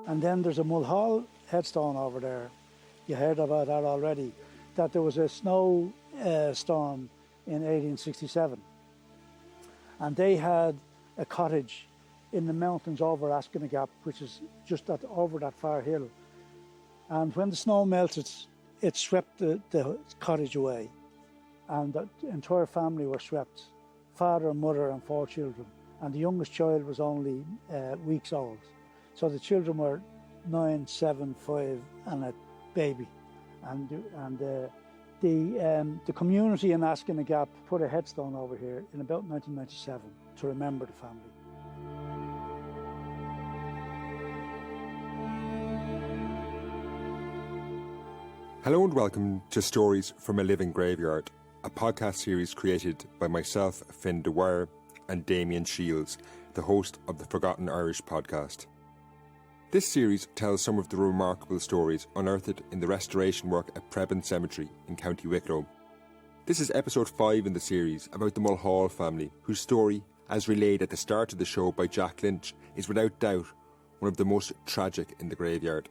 And then there's a Mulhall headstone over there. You heard about that already, that there was a snow storm in 1867. And they had a cottage in the mountains over Askinagap, which is just over that far hill. And when the snow melted, it swept the cottage away. And the entire family were swept, father, mother and 4 children. And the youngest child was only weeks old. So the children were 9, 7, 5 and a baby. And the community in Askinagap put a headstone over here in about 1997 to remember the family. Hello and welcome to Stories from a Living Graveyard, a podcast series created by myself, Finn Dwyer, and Damien Shields, the host of the Forgotten Irish podcast. This series tells some of the remarkable stories unearthed in the restoration work at Preban Cemetery in County Wicklow. This is episode 5 in the series about the Mulhall family, whose story, as relayed at the start of the show by Jack Lynch, is without doubt one of the most tragic in the graveyard.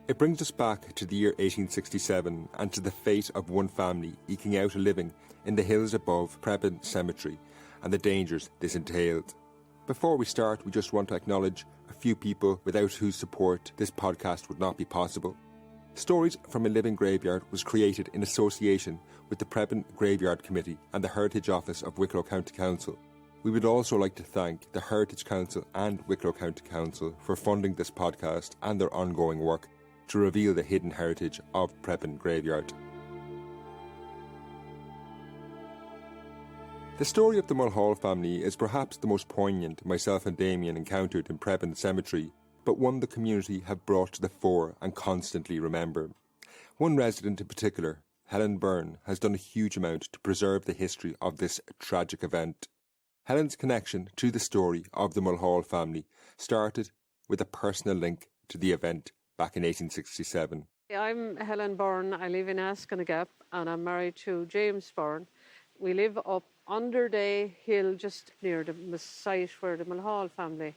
It brings us back to the year 1867 and to the fate of one family eking out a living in the hills above Preban Cemetery and the dangers this entailed. Before we start, we just want to acknowledge a few people without whose support this podcast would not be possible. Stories from a Living Graveyard was created in association with the Preban Graveyard Committee and the Heritage Office of Wicklow County Council. We would also like to thank the Heritage Council and Wicklow County Council for funding this podcast and their ongoing work to reveal the hidden heritage of Preban Graveyard. The story of the Mulhall family is perhaps the most poignant myself and Damien encountered in Preban Cemetery, but one the community have brought to the fore and constantly remember. One resident in particular, Helen Byrne, has done a huge amount to preserve the history of this tragic event. Helen's connection to the story of the Mulhall family started with a personal link to the event back in 1867. I'm Helen Byrne. I live in Askinagap and I'm married to James Byrne. We live up under the hill just near the site where the Mulhall family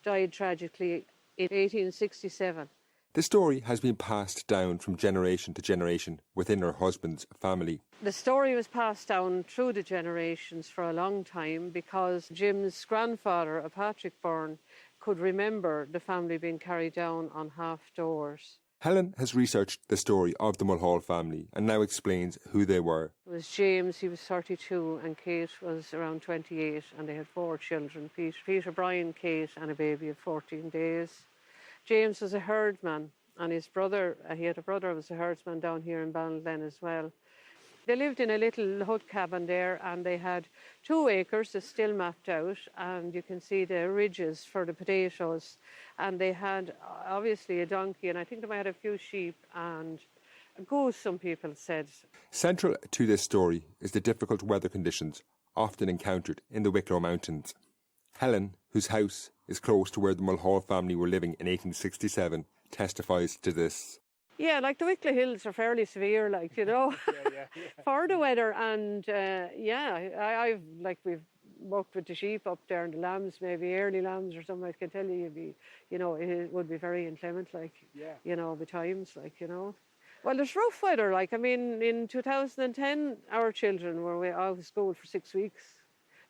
died tragically in 1867. The story has been passed down from generation to generation within her husband's family. The story was passed down through the generations for a long time because Jim's grandfather, Patrick Byrne, could remember the family being carried down on half doors. Helen has researched the story of the Mulhall family and now explains who they were. It was James, he was 32, and Kate was around 28, and they had 4 children, Peter, Brian, Kate, and a baby of 14 days. James was a herdsman, and his brother, he had a brother who was a herdsman down here in Ballinglen as well. They lived in a little hut cabin there, and they had 2 acres that's still mapped out, and you can see the ridges for the potatoes. And they had obviously a donkey, and I think they might have a few sheep and a goose, some people said. Central to this story is the difficult weather conditions often encountered in the Wicklow Mountains. Helen, whose house is close to where the Mulhall family were living in 1867, testifies to this. Yeah, like the Wicklow Hills are fairly severe, like, you know, for the weather. And I've we've worked with the sheep up there and the lambs, maybe early lambs or something. I can tell you, it would be very inclement, the times, Well, there's rough weather, in 2010, our children were out of school for 6 weeks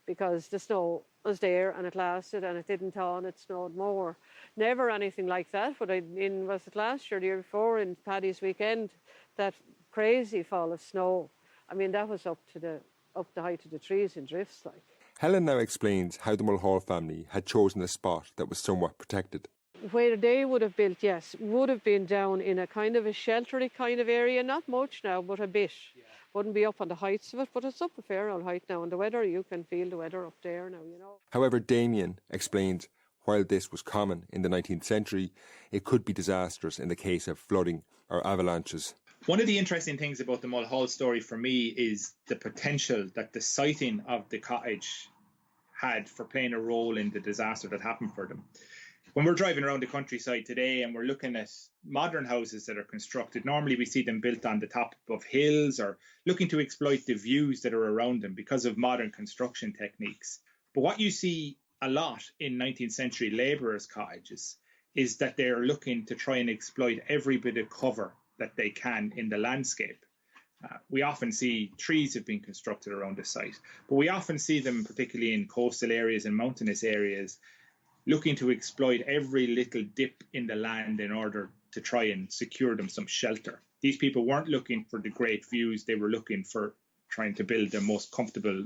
because the snow was there and it lasted and it didn't thaw and it snowed more. Never anything like that, but was it last year, the year before, in Paddy's weekend, that crazy fall of snow. That was up the height of the trees in drifts, Helen now explains how the Mulhall family had chosen a spot that was somewhat protected. Where they would have built, yes, would have been down in a kind of a sheltery kind of area, not much now, but a bit. Yeah. Wouldn't be up on the heights of it, but it's up a fair old height now, and the weather, you can feel the weather up there now, However, Damien explains while this was common in the 19th century, it could be disastrous in the case of flooding or avalanches. One of the interesting things about the Mulhall story for me is the potential that the siting of the cottage had for playing a role in the disaster that happened for them. When we're driving around the countryside today and we're looking at modern houses that are constructed, normally we see them built on the top of hills or looking to exploit the views that are around them because of modern construction techniques. But what you see a lot in 19th century labourers' cottages is that they're looking to try and exploit every bit of cover that they can in the landscape. We often see trees have been constructed around the site, but we often see them, particularly in coastal areas and mountainous areas, looking to exploit every little dip in the land in order to try and secure them some shelter. These people weren't looking for the great views, they were looking for trying to build the most comfortable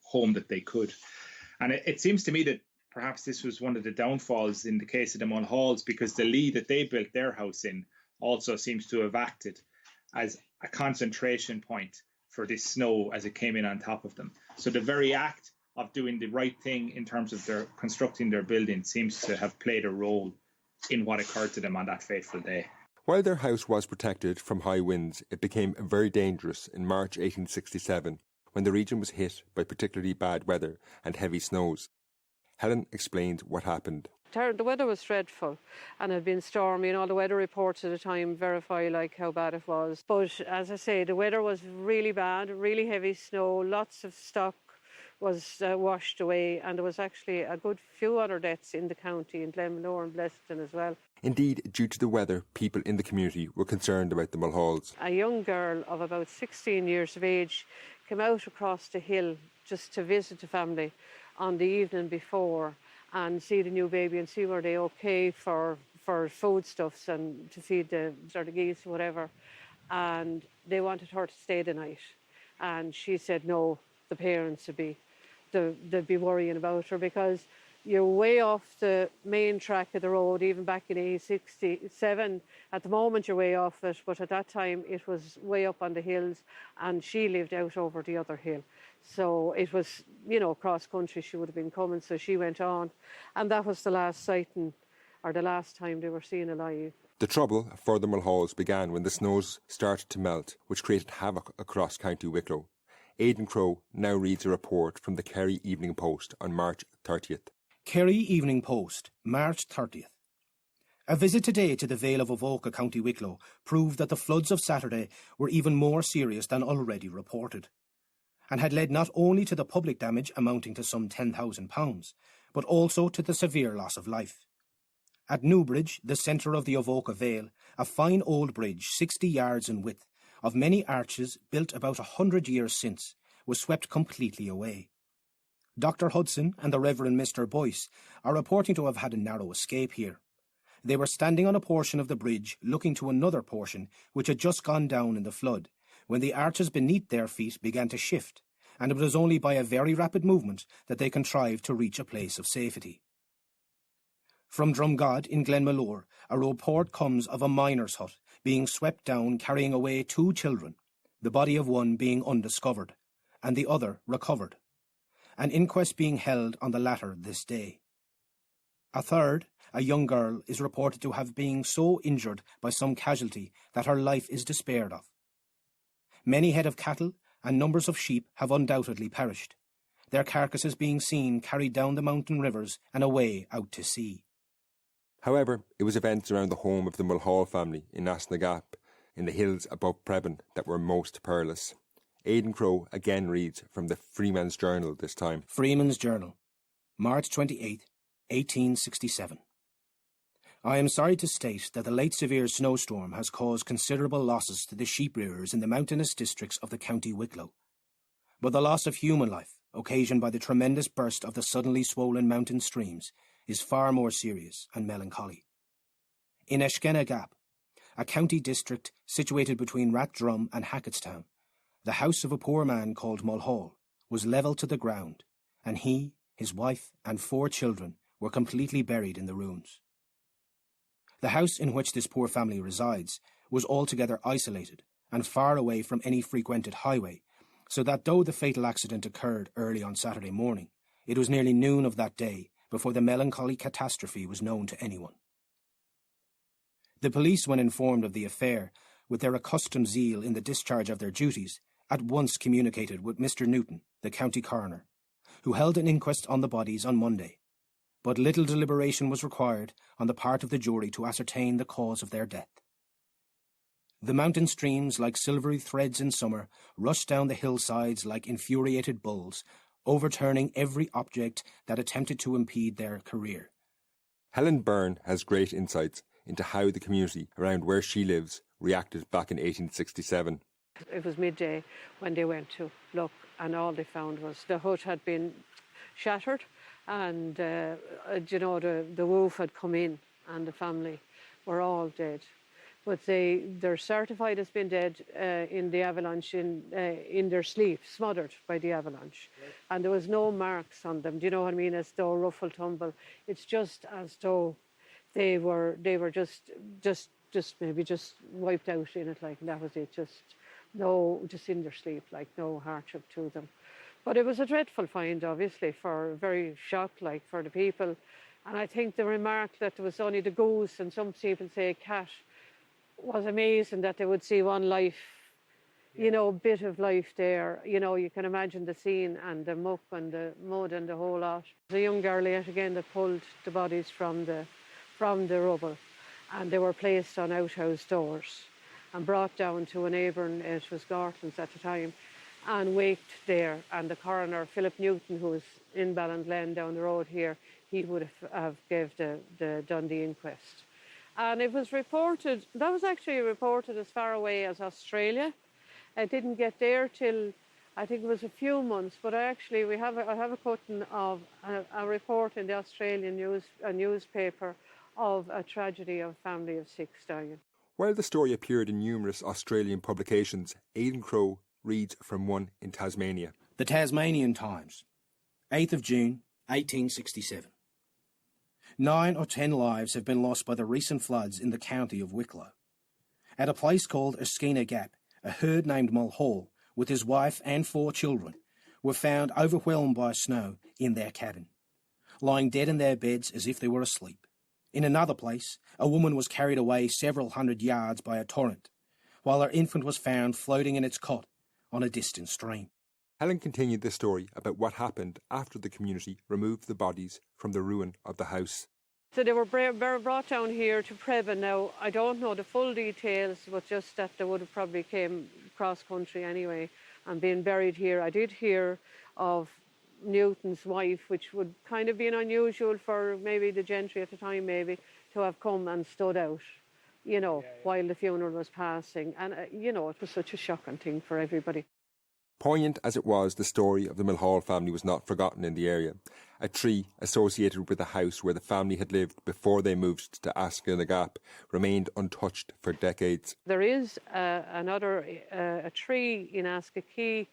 home that they could. And it seems to me that perhaps this was one of the downfalls in the case of the Mulhalls, because the lee that they built their house in also seems to have acted as a concentration point for this snow as it came in on top of them. So the very act of doing the right thing in terms of their constructing their building seems to have played a role in what occurred to them on that fateful day. While their house was protected from high winds, it became very dangerous in March 1867 when the region was hit by particularly bad weather and heavy snows. Helen explained what happened. The weather was dreadful and had been stormy, and all the weather reports at the time verify how bad it was. But as I say, the weather was really bad, really heavy snow, lots of stock was washed away, and there was actually a good few other deaths in the county, in Glenmalure and Blessington as well. Indeed, due to the weather, people in the community were concerned about the Mulhalls. A young girl of about 16 years of age came out across the hill just to visit the family on the evening before and see the new baby and see were they okay for foodstuffs and to feed the geese or whatever. And they wanted her to stay the night. And she said no, the parents they'd be worrying about her, because you're way off the main track of the road, even back in 1867. At the moment you're way off it, but at that time it was way up on the hills, and she lived out over the other hill. So it was, cross country she would have been coming, so she went on. And that was the last sighting, or the last time they were seen alive. The trouble for the Mulhalls began when the snows started to melt, which created havoc across County Wicklow. Aidan Crowe now reads a report from the Kerry Evening Post on March 30th. Kerry Evening Post, March 30th. A visit today to the Vale of Avoca, County Wicklow, proved that the floods of Saturday were even more serious than already reported, and had led not only to the public damage amounting to some £10,000, but also to the severe loss of life. At Newbridge, the centre of the Avoca Vale, a fine old bridge 60 yards in width, of many arches built about 100 years since, was swept completely away. Dr. Hudson and the Reverend Mr. Boyce are reporting to have had a narrow escape here. They were standing on a portion of the bridge looking to another portion which had just gone down in the flood, when the arches beneath their feet began to shift, and it was only by a very rapid movement that they contrived to reach a place of safety. From Drumgod in Glenmalure, a report comes of a miner's hut being swept down carrying away 2 children, the body of one being undiscovered, and the other recovered. An inquest being held on the latter this day. A third, a young girl, is reported to have been so injured by some casualty that her life is despaired of. Many head of cattle and numbers of sheep have undoubtedly perished, their carcasses being seen carried down the mountain rivers and away out to sea. However, it was events around the home of the Mulhall family in Asnagap, in the hills above Preban, that were most perilous. Aidan Crowe again reads from the Freeman's Journal this time. Freeman's Journal, March 28, 1867. I am sorry to state that the late severe snowstorm has caused considerable losses to the sheep rearers in the mountainous districts of the County Wicklow. But the loss of human life, occasioned by the tremendous burst of the suddenly swollen mountain streams, is far more serious and melancholy. In Eshkenna Gap, a county district situated between Rathdrum and Hackettstown, the house of a poor man called Mulhall was levelled to the ground, and he, his wife, and 4 children were completely buried in the ruins. The house in which this poor family resides was altogether isolated and far away from any frequented highway, so that though the fatal accident occurred early on Saturday morning, it was nearly noon of that day before the melancholy catastrophe was known to anyone. The police, when informed of the affair, with their accustomed zeal in the discharge of their duties, at once communicated with Mr. Newton, the county coroner, who held an inquest on the bodies on Monday, but little deliberation was required on the part of the jury to ascertain the cause of their death. The mountain streams, like silvery threads in summer, rushed down the hillsides like infuriated bulls, overturning every object that attempted to impede their career. Helen Byrne has great insights into how the community around where she lives reacted back in 1867. It was midday when they went to look, and all they found was the hut had been shattered, and the wolf had come in, and the family were all dead. But they're certified as being dead in the avalanche, in their sleep, smothered by the avalanche. Right. And there was no marks on them, do you know what I mean, as though ruffle tumble. It's just as though they were just maybe just wiped out in it, like, and that was it, just in their sleep, like, no hardship to them. But it was a dreadful find, obviously, very shocked, like, for the people. And I think the remark that there was only the goose, and some people say cat, was amazing, that they would see one life, bit of life there. You can imagine the scene, and the muck and the mud and the whole lot. There's a young girl yet again that pulled the bodies from the rubble, and they were placed on outhouse doors and brought down to a neighbouring, it was Gartlands at the time, and waked there. And the coroner, Philip Newton, who was in Ballandglen down the road here, he would have gave the Dundee inquest. And it was reported, that was actually reported as far away as Australia. It didn't get there till, I think it was a few months, but I have a cutting of a report in the Australian newspaper of a tragedy of a family of 6 dying. While the story appeared in numerous Australian publications, Aidan Crowe reads from one in Tasmania. The Tasmanian Times, 8th of June, 1867. 9 or 10 lives have been lost by the recent floods in the county of Wicklow. At a place called Erskina Gap, a herd named Mulhall, with his wife and 4 children, were found overwhelmed by snow in their cabin, lying dead in their beds as if they were asleep. In another place, a woman was carried away several hundred yards by a torrent, while her infant was found floating in its cot on a distant stream. Helen continued the story about what happened after the community removed the bodies from the ruin of the house. So they were brought down here to Preban. Now, I don't know the full details, but just that they would have probably came cross-country anyway and been buried here. I did hear of Newton's wife, which would kind of been unusual for maybe the gentry at the time, maybe, to have come and stood out, while the funeral was passing. And, it was such a shocking thing for everybody. Poignant as it was, the story of the Millhall family was not forgotten in the area. A tree associated with the house where the family had lived before they moved to Erskina Gap remained untouched for decades. There is a tree in Askakey,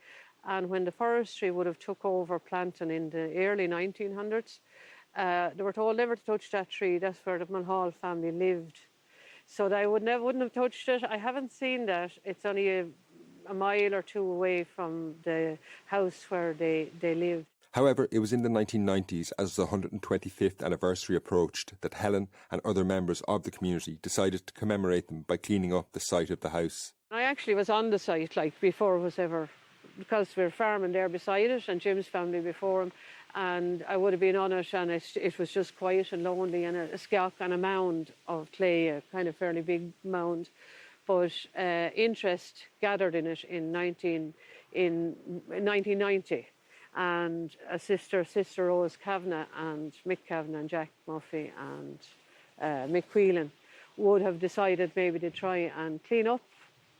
and when the forestry would have took over planting in the early 1900s, they were told never to touch that tree. That's where the Mulhall family lived. So they wouldn't have touched it. I haven't seen that. It's only a mile or 2 away from the house where they lived. However, it was in the 1990s, as the 125th anniversary approached, that Helen and other members of the community decided to commemorate them by cleaning up the site of the house. I actually was on the site, before it was ever, because we were farming there beside it, and Jim's family before him, and I would have been on it, and it was just quiet and lonely, and a scack and a mound of clay, a kind of fairly big mound. But interest gathered in it in 1990, and a sister Rose Kavanagh and Mick Kavanagh and Jack Murphy and Mick Whelan would have decided maybe to try and clean up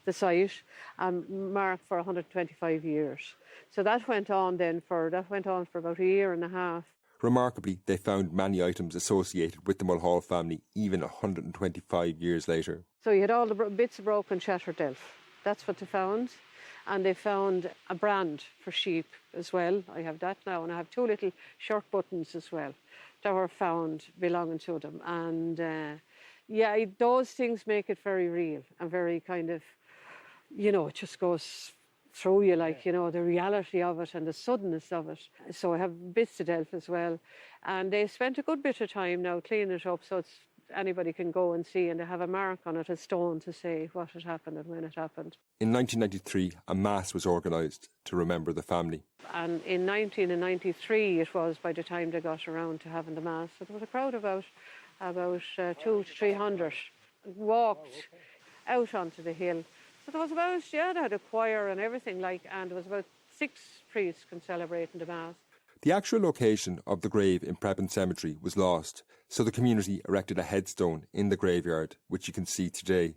the site and mark for 125 years. So that went on for about a year and a half. Remarkably, they found many items associated with the Mulhall family even 125 years later. So you had all the bits of broken shattered delf. That's what they found. And they found a brand for sheep as well. I have that now, and I have 2 little shirt buttons as well that were found belonging to them. And those things make it very real and very kind of, it just goes through you, the reality of it and the suddenness of it. So I have bits of delf as well. And they spent a good bit of time now cleaning it up, so anybody can go and see, and they have a mark on it, a stone, to say what had happened and when it happened. In 1993, a mass was organised to remember the family. And in 1993 it was, by the time they got around to having the mass. So there was a crowd about 200 to 300 walked out onto the hill. So there was about, they had a choir and everything, and there was about 6 priests celebrating the mass. The actual location of the grave in Preban Cemetery was lost, so the community erected a headstone in the graveyard, which you can see today.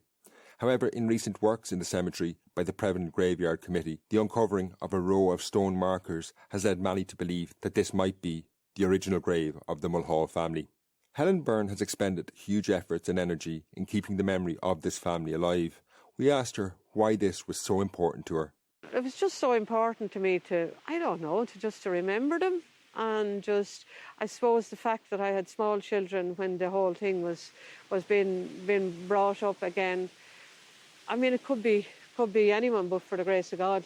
However, in recent works in the cemetery by the Preban Graveyard Committee, the uncovering of a row of stone markers has led many to believe that this might be the original grave of the Mulhall family. Helen Byrne has expended huge efforts and energy in keeping the memory of this family alive. We asked her why this was so important to her. It was just so important to me to remember them, and just, I suppose, the fact that I had small children when the whole thing was being brought up again. I mean, it could be anyone, but for the grace of God,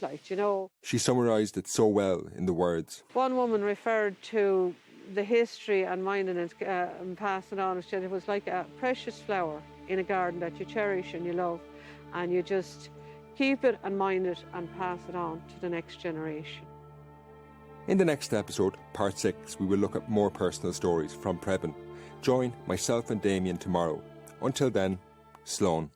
She summarised it so well in the words. One woman referred to the history and minding it and passing it on. She said it was like a precious flower in a garden that you cherish and you love, and you just keep it and mind it and pass it on to the next generation. In the next episode, part 6, we will look at more personal stories from Preban. Join myself and Damien tomorrow. Until then, Slán.